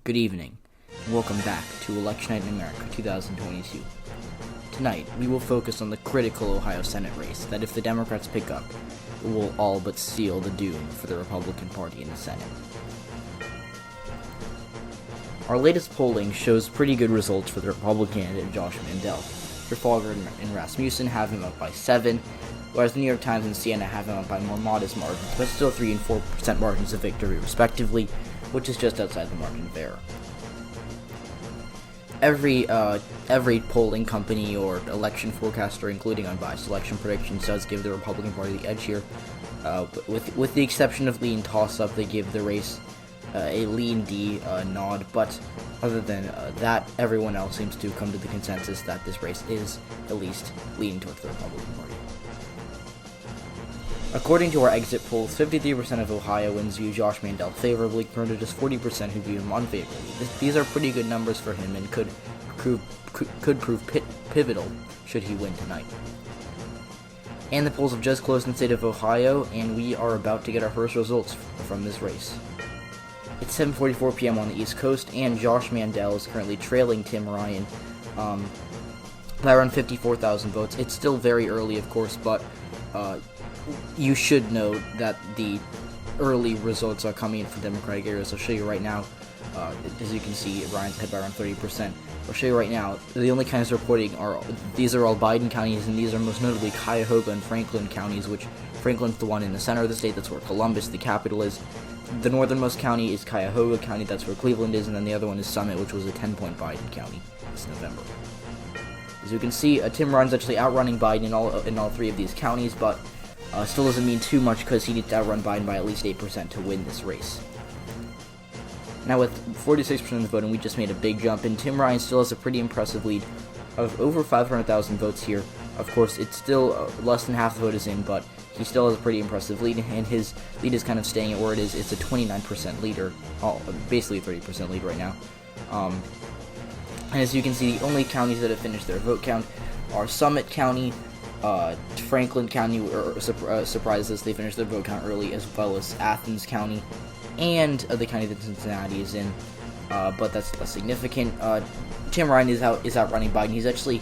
Good evening, and welcome back to Election Night in America 2022. Tonight, we will focus on the critical Ohio Senate race that if the Democrats pick up, it will all but seal the doom for the Republican Party in the Senate. Our latest polling shows pretty good results for the Republican candidate Josh Mandel. Trafalgar and Rasmussen have him up by 7, whereas the New York Times and Siena have him up by more modest margins, but still 3 and 4% margins of victory respectively, which is just outside the margin of error. Every polling company or election forecaster, including unbiased election predictions, does give the Republican Party the edge here. With the exception of lean toss-up, they give the race a lean D nod, but other than that, everyone else seems to come to the consensus that this race is at least leaning towards the Republican Party. According to our exit polls, 53% of Ohioans view Josh Mandel favorably, compared to just 40% who view him unfavorably. These are pretty good numbers for him and could prove pivotal should he win tonight. And the polls have just closed in the state of Ohio, and we are about to get our first results from this race. It's 7:44 p.m. on the East Coast, and Josh Mandel is currently trailing Tim Ryan by around 54,000 votes. It's still very early, of course, but you should know that the early results are coming in from Democratic areas. I'll show you right now. As you can see, Ryan's ahead by around 30%. I'll show you right now. The only counties reporting these are all Biden counties, and these are most notably Cuyahoga and Franklin counties, which Franklin's the one in the center of the state. That's where Columbus, the capital, is. The northernmost county is Cuyahoga County. That's where Cleveland is, and then the other one is Summit, which was a 10-point Biden county this November. As you can see, Tim Ryan's actually outrunning Biden in all 3 of these counties, but still doesn't mean too much because he needs to outrun Biden by at least 8% to win this race. Now with 46% of the vote, and we just made a big jump, and Tim Ryan still has a pretty impressive lead of over 500,000 votes here. Of course, it's still less than half the vote is in, but he still has a pretty impressive lead, and his lead is kind of staying at where it is. It's a 29% lead, or basically a 30% lead right now. And as you can see, the only counties that have finished their vote count are Summit County, Franklin County, surprised us, they finished their vote count early, as well as Athens County, and the county that Cincinnati is in, but that's less significant. Tim Ryan is outrunning Biden. He's actually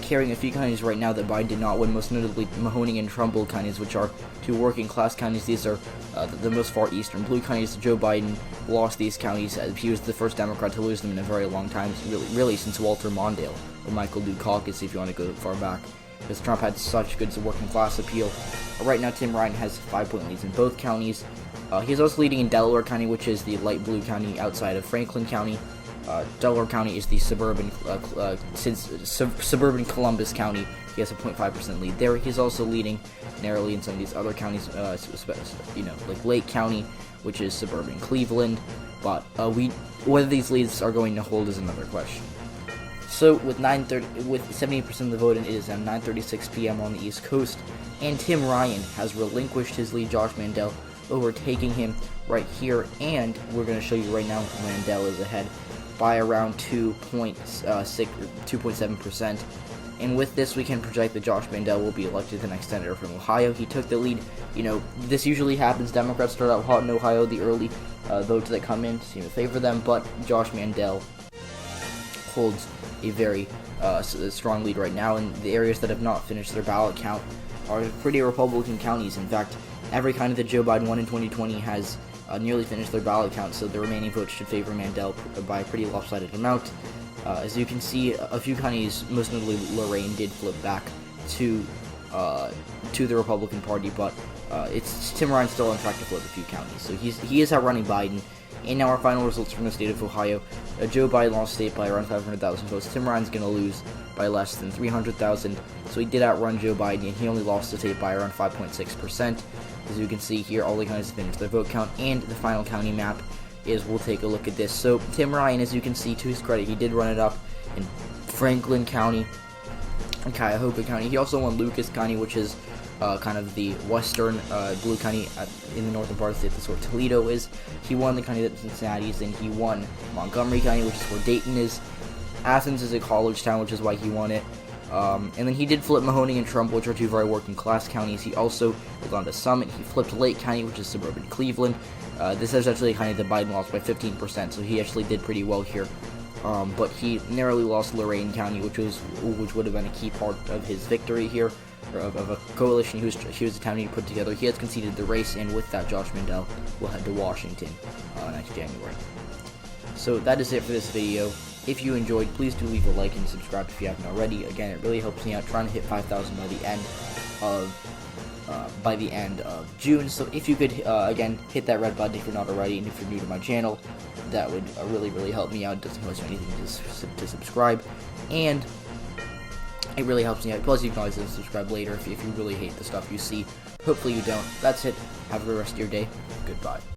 carrying a few counties right now that Biden did not win, most notably Mahoning and Trumbull counties, which are 2 working-class counties. These are the most far eastern blue counties. Joe Biden lost these counties. He was the first Democrat to lose them in a very long time, really since Walter Mondale or Michael Dukakis, if you want to go far back, because Trump had such good working-class appeal. Right now, Tim Ryan has 5-point leads in both counties. He's also leading in Delaware County, which is the light blue county outside of Franklin County. Delaware County is the suburban Columbus County. He has a 0.5% lead there. He's also leading narrowly in some of these other counties, like Lake County, which is suburban Cleveland. But whether these leads are going to hold is another question. So with 78% of the vote, it is now 9:36 p.m. on the East Coast, and Tim Ryan has relinquished his lead. Josh Mandel overtaking him right here, and we're going to show you right now Mandel is ahead by around 2.7%. And with this, we can project that Josh Mandel will be elected the next senator from Ohio. He took the lead. This usually happens. Democrats start out hot in Ohio. The early votes that come in seem to favor them, but Josh Mandel holds a very strong lead right now, and the areas that have not finished their ballot count are pretty Republican counties. In fact, every county that Joe Biden won in 2020 has nearly finished their ballot count, so the remaining votes should favor Mandel by a pretty lopsided amount. As you can see, a few counties, most notably Lorain, did flip back to the Republican Party, but it's Tim Ryan still on track to flip a few counties, so he is outrunning Biden. And now our final results from the state of Ohio. Joe Biden lost state by around 500,000 votes. Tim Ryan's going to lose by less than 300,000. So he did outrun Joe Biden, and he only lost the state by around 5.6%. As you can see here, all the counties have finished their vote count, and the final county map is, we'll take a look at this. So Tim Ryan, as you can see, to his credit, he did run it up in Franklin County and Cuyahoga County. He also won Lucas County, which is kind of the western blue county in the northern part of the state. That's where Toledo is. He won the county that Cincinnati is in. He won Montgomery County, which is where Dayton is. Athens is a college town, which is why he won it. And then he did flip Mahoning and Trumbull, which are two very working class counties. He also gone to Summit. He flipped Lake County, which is suburban Cleveland. This is actually kind of the Biden lost by 15%, so he actually did pretty well here. But he narrowly lost Lorain County, which would have been a key part of his victory here, or of a coalition he was attempting to put together. He has conceded the race, and with that, Josh Mandel will head to Washington next January. So that is it for this video. If you enjoyed, please do leave a like and subscribe if you haven't already. Again, it really helps me out trying to hit 5,000 by the end of June. So if you could again hit that red button if you're not already, and if you're new to my channel, that would really help me out. It doesn't cost you anything to subscribe, and it really helps me out. Plus, you can always subscribe later if you really hate the stuff you see. Hopefully you don't. That's it. Have a good rest of your day. Goodbye.